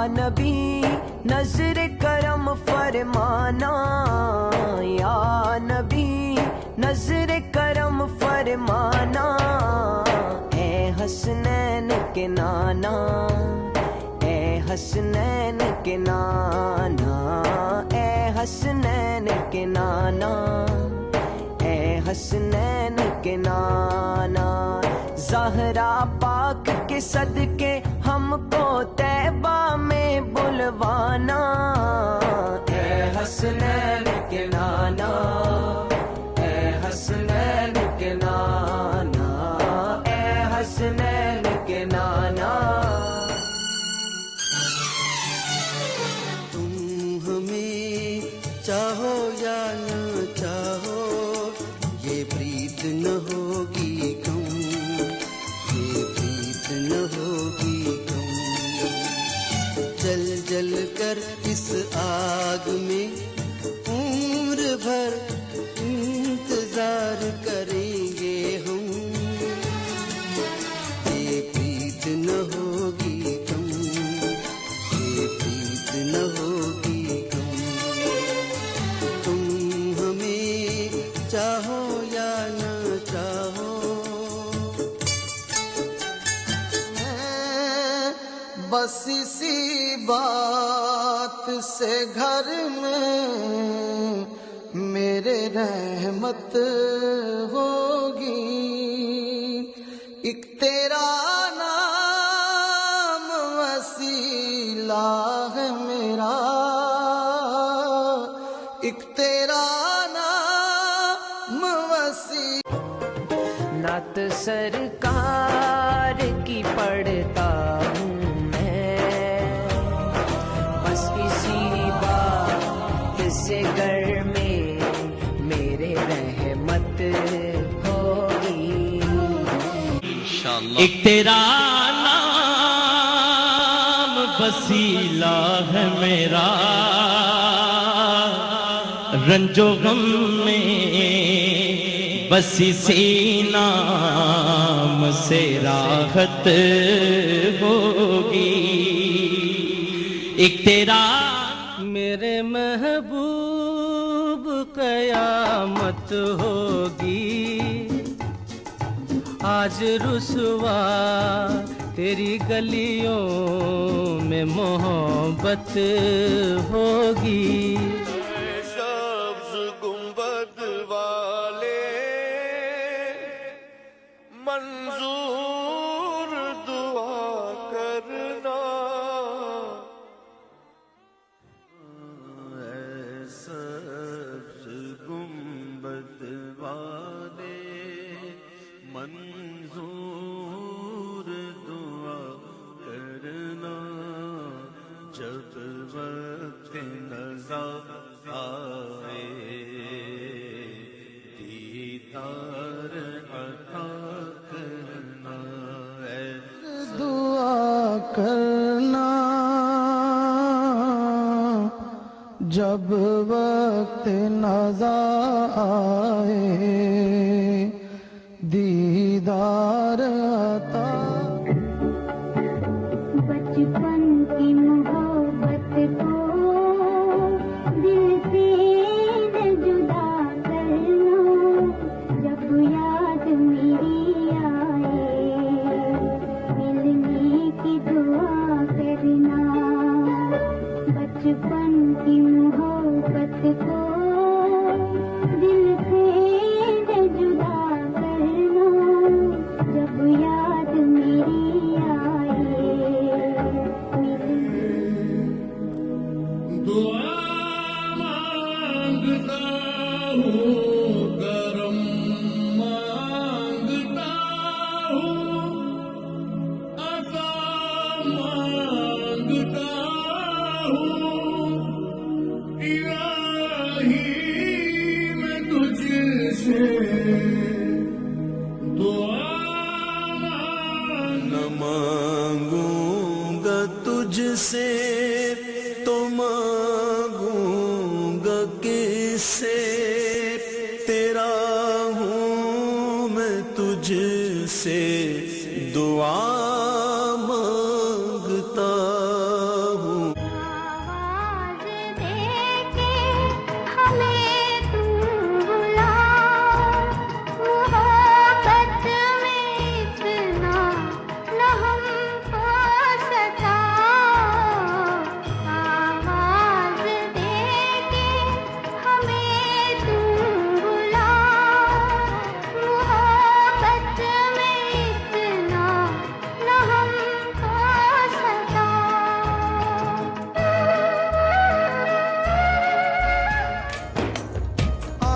नबी नजर करम फरमाना, या नबी नजर करम फरमाना। ए हसनैन के नाना, ए हसनैन के नाना, ए हसनैन के नाना, ए हसनैन के नाना। ज़हरा पाक के सदके हमको तैबा में बुलवाना, ए हसनैन के नाना, ए हसनैन के नाना, ए हसनैन के नाना। तुम हमें चाहो या न चाहो, ये प्रीत न होगी कम, ये प्रीत न होगी कम। जल जल कर इस आग में उम्र भर इंतजार करेंगे हम, ये प्रीत न होगी कम, ये प्रीत न होगी कम। तुम हमें चाहो या न चाहो। बस इसी बात से घर में मेरे रहमत होगी, एक तेरा नाम वसीला है मेरा, एक तेरा नाम वसीला। नात सरकार की पढ़ता हूँ मैं, बस इसी बात से घर में मेरे रहमत होगी इंशाअल्लाह। एक तेरा नाम वसीला है मेरा, रंजो गम में बस इसी नाम से राहत होगी। एक तेरा मेरे महबूब कयामत होगी, आज रुसवा तेरी गलियों में मोहब्बत होगी। सब्ज़ गुंबद वाले मंजूर दुआ करना, सब्ज़ गुंबद वाले मंजूर दुआ करना। जब वक्त नज़ा आए दीदार अता करना, दुआ करना। जब वक्त नज़ा आए दीदार अता। बचपन की मोहब्बत को दिल से न जुदा करना, जब याद मेरी आए मिलने की दुआ करना। बचपन की मोहब्बत को दिल से न जुदा करना, जब याद मेरी आए दुआ मांगता हूँ, करम मांगता हूँ, अता मांगता हूँ। इलाही मैं तुझसे दुआ न मांगूंगा तुझसे तो मांगूंगा किससे, तेरा हूँ मैं तुझसे दुआ मांगता हूँ।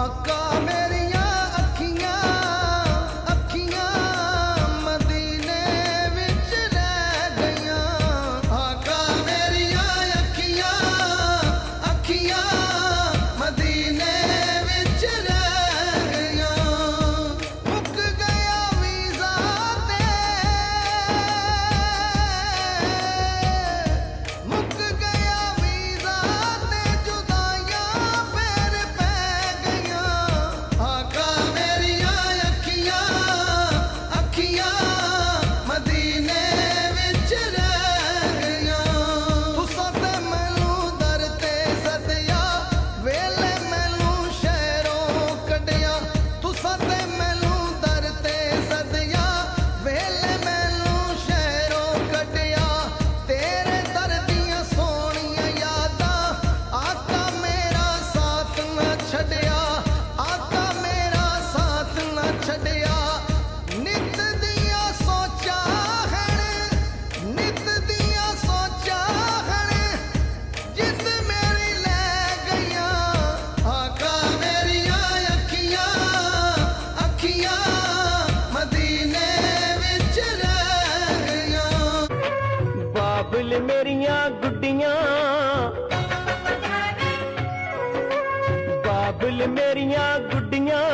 आका मेरिया अखियां अखियां मदीने विच रह गईयां आका मेरिया अखियां अखियां मदीने विच रह गईयां मुक गया वीज़ा ते मुक गया वीज़ा ते जुदाइयां फिर पै गईयां आका मेरिया अखियां अखियां मदीने विच रह गईयां तुसां ते मैनू दर ते सदिया वेले मैनू शहरों कढिया तुसां ते मैनू दर ते सदिया वेले मैनू शहरों कढिया तेरे दर दियां सोहणियां यादां आका मेरा साथ न छड्डिया आका मेरा साथ न छड्डिया नित दियां सोचां हन नित दियां सोचां हन जिद मेरी लै गईयां आका मेरिया अखियां अखियां मदीने विच रह गईयां बाबुल मेरिया गुड्डियां बाबुल मेरिया गुड्डियां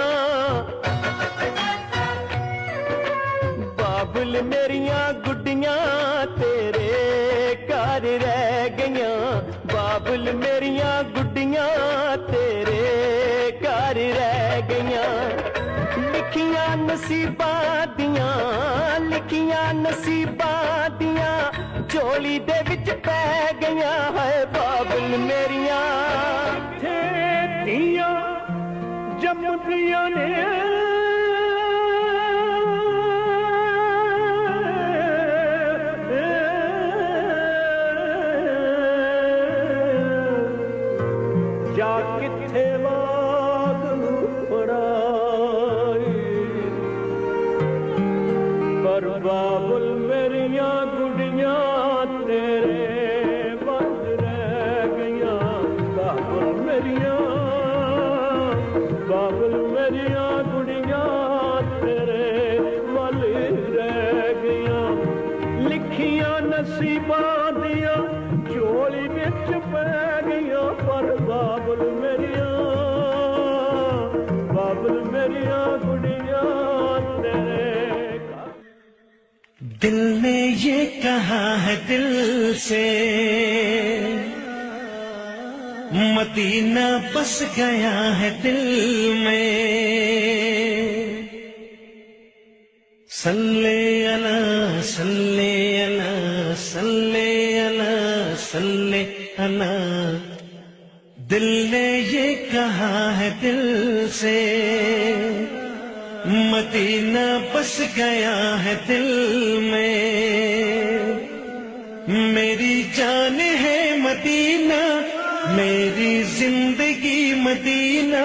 बाबुल मेरिया गुड्डियां तेरे घर रह गईयां बाबुल मेरिया गुड्डियां तेरे घर रह गईयां लिखियां नसीबां दियां झोली दे विच पै गईयां है बाबुल मेरिया धीयां जमदियां ने जा किथे बात पड़ाई पर बाबुल मेरिया गुड़ियां तेरे बंद रह गईयां बाबुल मेरिया गुड़ियां तेरे वल रह गईयां लिखियां नसीबां दियां झोली विच पै गईयां पर बाबुल मेरिया गुड़ियां तेरे दिल ने ये कहा है दिल से मदीना बस गया है दिल में सल्ले अला सल्ले अला सल्ले अला सल्ले अला दिल ने ये कहा है दिल से मदीना बस गया है दिल में मेरी जान है मदीना मेरी जिंदगी मदीना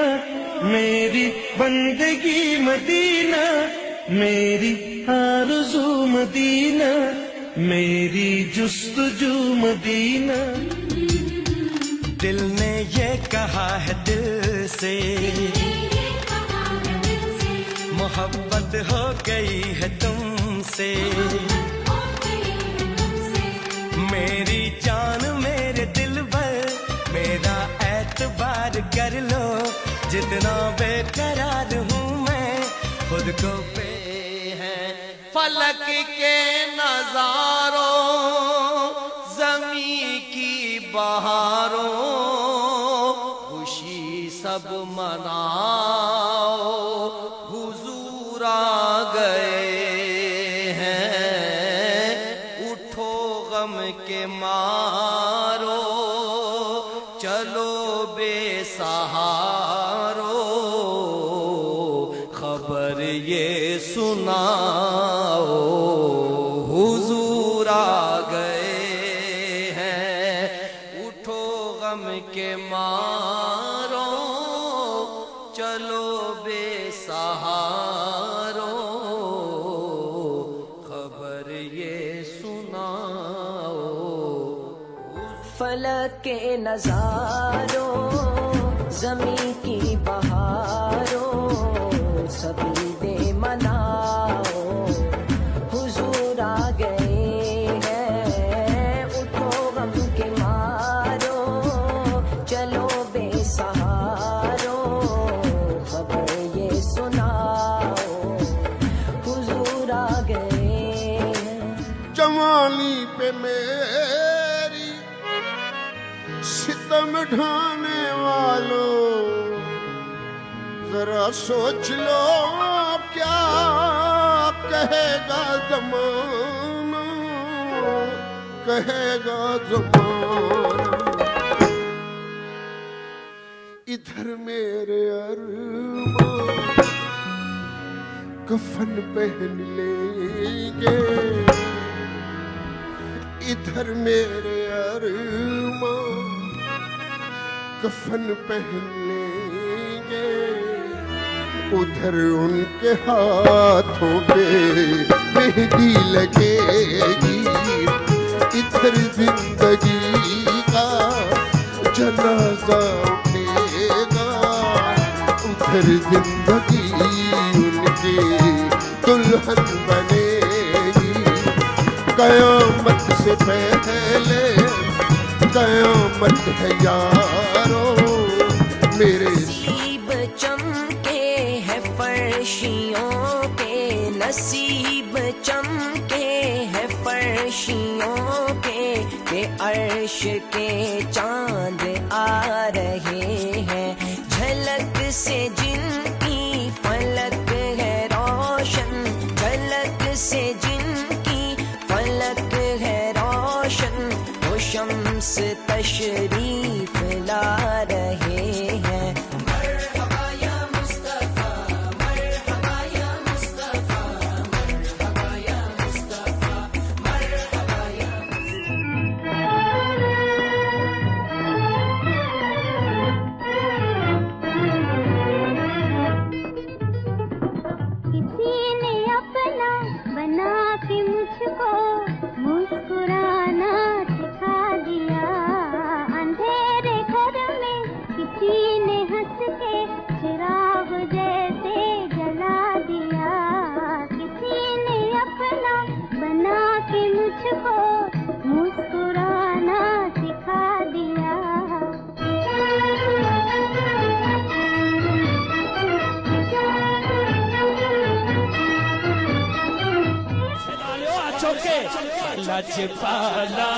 मेरी बंदगी मदीना मेरी आरज़ू मदीना मेरी जुस्तजू मदीना दिल ने ये कहा है दिल से मोहब्बत हो गई है तुमसे मेरी जान मेरे दिल भर मेरा एतबार कर लो जितना बेकरार हूँ मैं खुद को फलक के नजारों जमी की बहारों खुशी सब मनाओ हुजूर आ गए हैं उठो गम के मारो चलो बेसहारो खबर ये सुनाओ हुजूर आ गए हैं उठो गम के मारो चलो बेसहारो खबर ये सुनाओ फलक के नजारों जमी की बहार ढाने वालों जरा सोच लो क्या कहेगा ज़माना, कहेगा ज़माना। इधर मेरे अरमान कफन पहन लेंगे, इधर मेरे अरमान कफन पहन लेंगे, उधर उनके हाथों पे मेहंदी लगेगी। इधर जिंदगी का जनाजा उठेगा, उधर जिंदगी उनकी दुल्हन बनेगी। कयामत से पहले कयामत है यारों मेरे। नसीब चमके है फर्शियों के, नसीब चमके है फर्शियों के अर्श के चांद आ रहे हैं। झलक से जिनकी फलक है रोशन, झलक से जिनकी फलक है रोशन, वो शम्स तशरीफ ला रहे हैं। मरहबा या मुस्तफा, मरहबा या मुस्तफा, मरहबा या मुस्तफा, मरहबा या किसी ने अपना बना के मुझको मुस्कुराना सिखा दिया। अंधेरे घर में किसी ने हंस के चिराग जैसे जला दिया। किसी ने अपना बना के मुझको मुस्कुराना सिखा दिया। लजपाला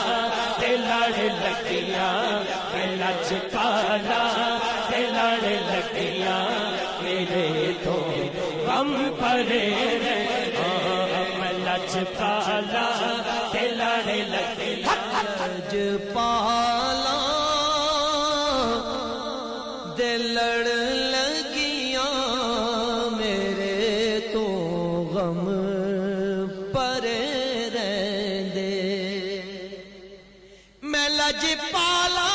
ते लड़ लगियां, लजपाला ते लड़ लगियां, मेरे तो गम भरे लजपाला ते लड़ लगियां। लजपाला दे लड़ लगियां, मेरे तो गम परे रहंदे। मैं लजपाला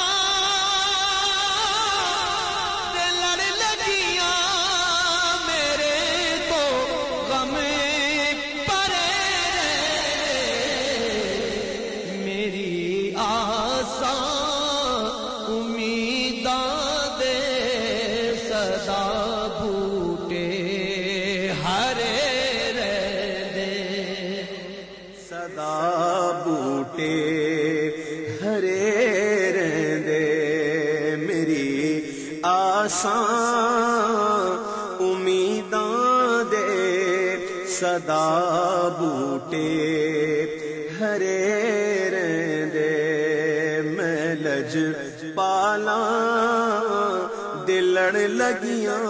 दे लड़ लगियां, मेरे तो गम परे रहंदे। मेरी आसा उम्मीदां दे सदा बूटे हरे रहंदे। सदा बूटे हरे रहंदे। मेरी आसां उम्मीदां दे सदा बूटे हरे रहंदे। मैं लजपाला दे लड़ लगियां,